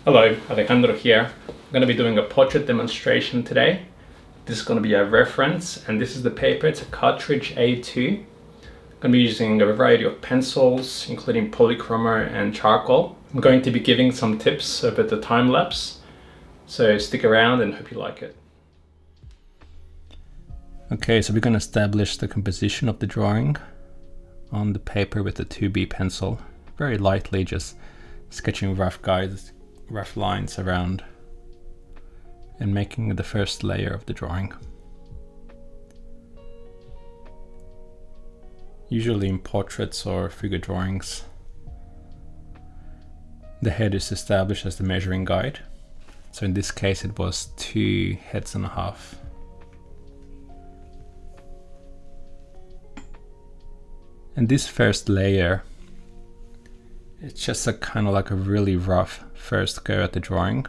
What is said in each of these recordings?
Hello, Alejandro here. I'm going to be doing a portrait demonstration today. This is going to be a reference, and this is the paper. It's a cartridge A2. I'm going to be using a variety of pencils, including polychroma and charcoal. I'm going to be giving some tips about the time lapse, so stick around and hope you like it. Okay, so we're going to establish the composition of the drawing on the paper with the 2B pencil. Very lightly, just sketching rough lines around and making the first layer of the drawing. Usually in portraits or figure drawings, the head is established as the measuring guide. So in this case it was 2.5 heads. And this first layer, it's just a kind of like a really rough first go at the drawing.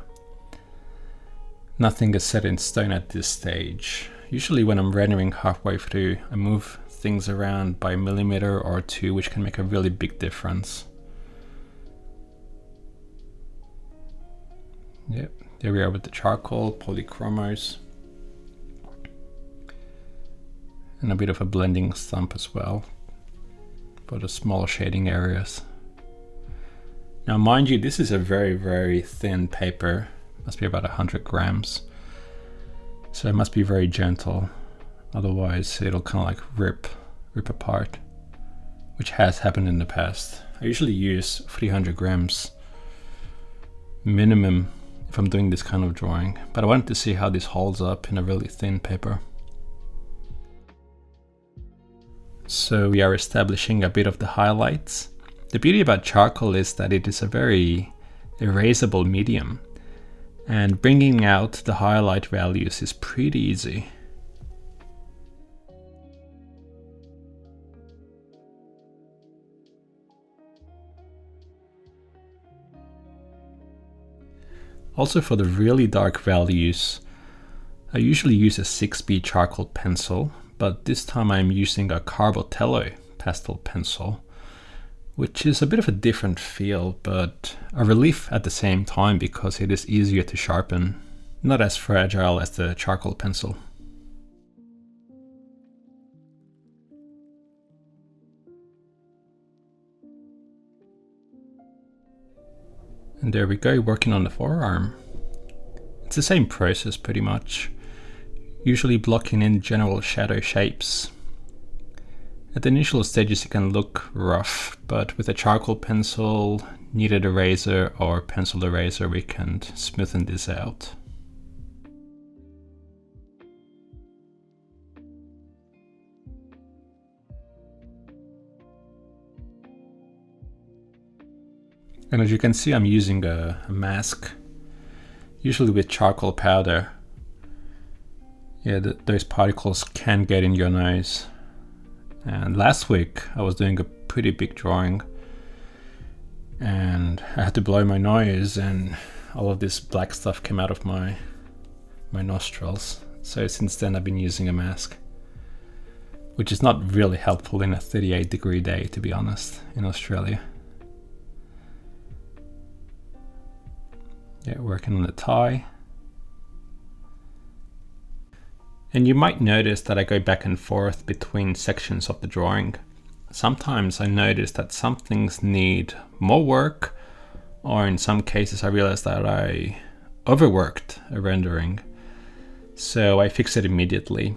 Nothing is set in stone at this stage. Usually when I'm rendering halfway through, I move things around by a millimeter or two, which can make a really big difference. Yep, there we are with the charcoal, polychromos, and a bit of a blending stump as well for the small shading areas. Now mind you, this is a very, very thin paper, must be about 100 grams. So it must be very gentle, otherwise it'll kind of like rip apart, which has happened in the past. I usually use 300 grams minimum if I'm doing this kind of drawing, but I wanted to see how this holds up in a really thin paper. So we are establishing a bit of the highlights. The beauty about charcoal is that it is a very erasable medium, and bringing out the highlight values is pretty easy. Also, for the really dark values, I usually use a 6B charcoal pencil, but this time I'm using a Carbotello pastel pencil, which is a bit of a different feel, but a relief at the same time because it is easier to sharpen, not as fragile as the charcoal pencil. And there we go, working on the forearm. It's the same process pretty much, usually blocking in general shadow shapes. At the initial stages it can look rough, but with a charcoal pencil, kneaded eraser or pencil eraser we can smoothen this out. And as you can see, I'm using a mask, usually with charcoal powder. Yeah, those particles can get in your nose. And last week I was doing a pretty big drawing and I had to blow my nose and all of this black stuff came out of my nostrils. So since then I've been using a mask, which is not really helpful in a 38-degree day, to be honest, in Australia. Yeah, working on the tie. And you might notice that I go back and forth between sections of the drawing. Sometimes I notice that some things need more work, or in some cases I realize that I overworked a rendering, so I fix it immediately.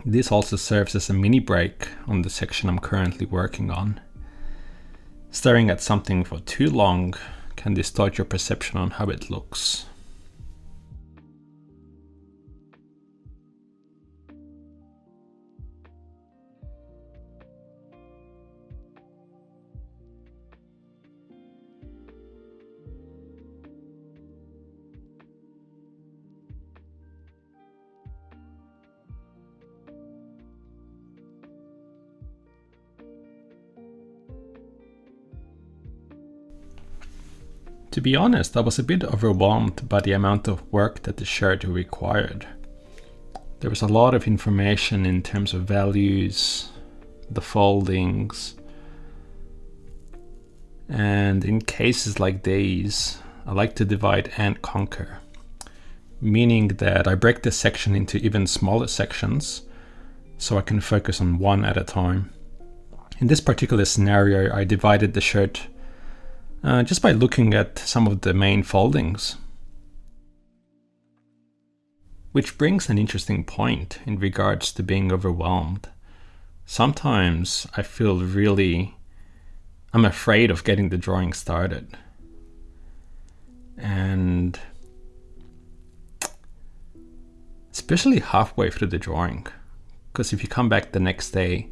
This also serves as a mini break on the section I'm currently working on. Staring at something for too long can distort your perception on how it looks. To be honest, I was a bit overwhelmed by the amount of work that the shirt required. There was a lot of information in terms of values, the foldings, and in cases like these, I like to divide and conquer, meaning that I break the section into even smaller sections so I can focus on one at a time. In this particular scenario, I divided the shirt just by looking at some of the main foldings. Which brings an interesting point in regards to being overwhelmed. Sometimes I feel I'm afraid of getting the drawing started. And especially halfway through the drawing, because if you come back the next day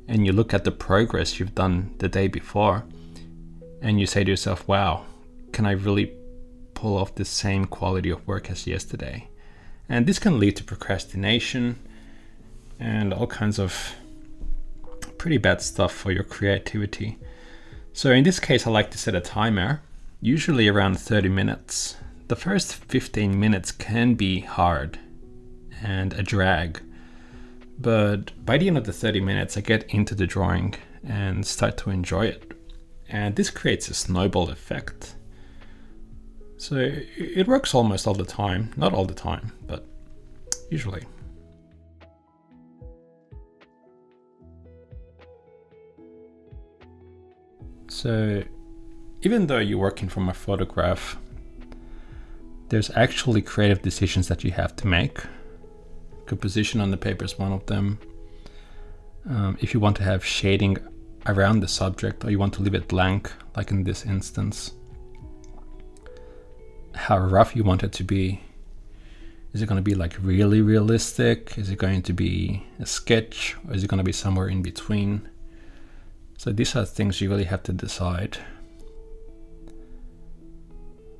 and you look at the progress you've done the day before and you say to yourself, wow, can I really pull off the same quality of work as yesterday? And this can lead to procrastination and all kinds of pretty bad stuff for your creativity. So in this case, I like to set a timer, usually around 30 minutes. The first 15 minutes can be hard and a drag, but by the end of the 30 minutes, I get into the drawing and start to enjoy it. And this creates a snowball effect. So it works almost all the time, not all the time, but usually. So even though you're working from a photograph, there's actually creative decisions that you have to make. Composition on the paper is one of them. If you want to have shading around the subject or you want to leave it blank, like in this instance, how rough you want it to be. Is it going to be like really realistic? Is it going to be a sketch, or is it going to be somewhere in between? So these are things you really have to decide.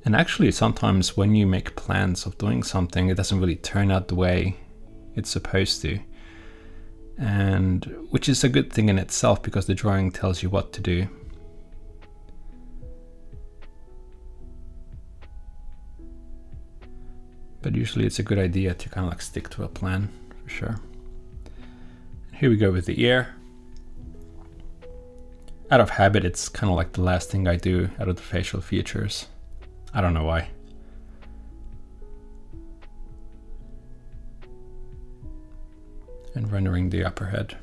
And actually sometimes when you make plans of doing something, it doesn't really turn out the way it's supposed to. And which is a good thing in itself, because the drawing tells you what to do. But usually it's a good idea to kind of like stick to a plan, for sure. Here we go with the ear. Out of habit, it's kind of like the last thing I do out of the facial features. I don't know why. And rendering the upper head.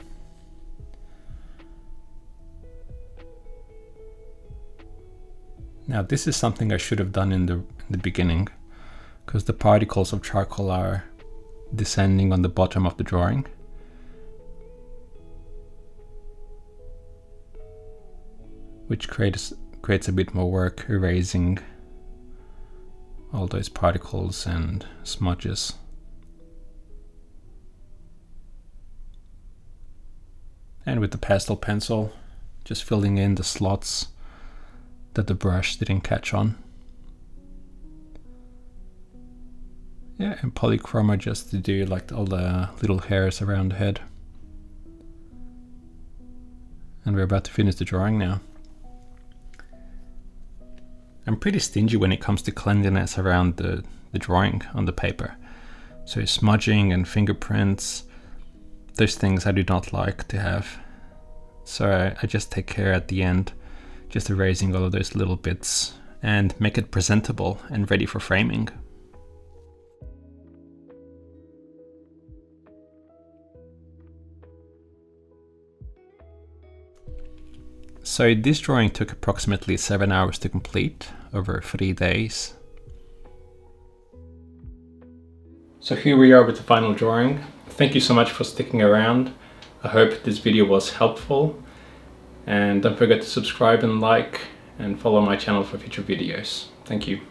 Now this is something I should have done in the beginning, because the particles of charcoal are descending on the bottom of the drawing. Which creates a bit more work erasing all those particles and smudges. And with the pastel pencil, just filling in the slots that the brush didn't catch on. Yeah, and polychroma just to do like all the little hairs around the head. And we're about to finish the drawing now. I'm pretty stingy when it comes to cleanliness around the drawing on the paper. So smudging and fingerprints, those things I do not like to have. So I just take care at the end, just erasing all of those little bits and make it presentable and ready for framing. So this drawing took approximately 7 hours to complete over 3 days. So here we are with the final drawing. Thank you so much for sticking around. I hope this video was helpful, and don't forget to subscribe and like and follow my channel for future videos. Thank you.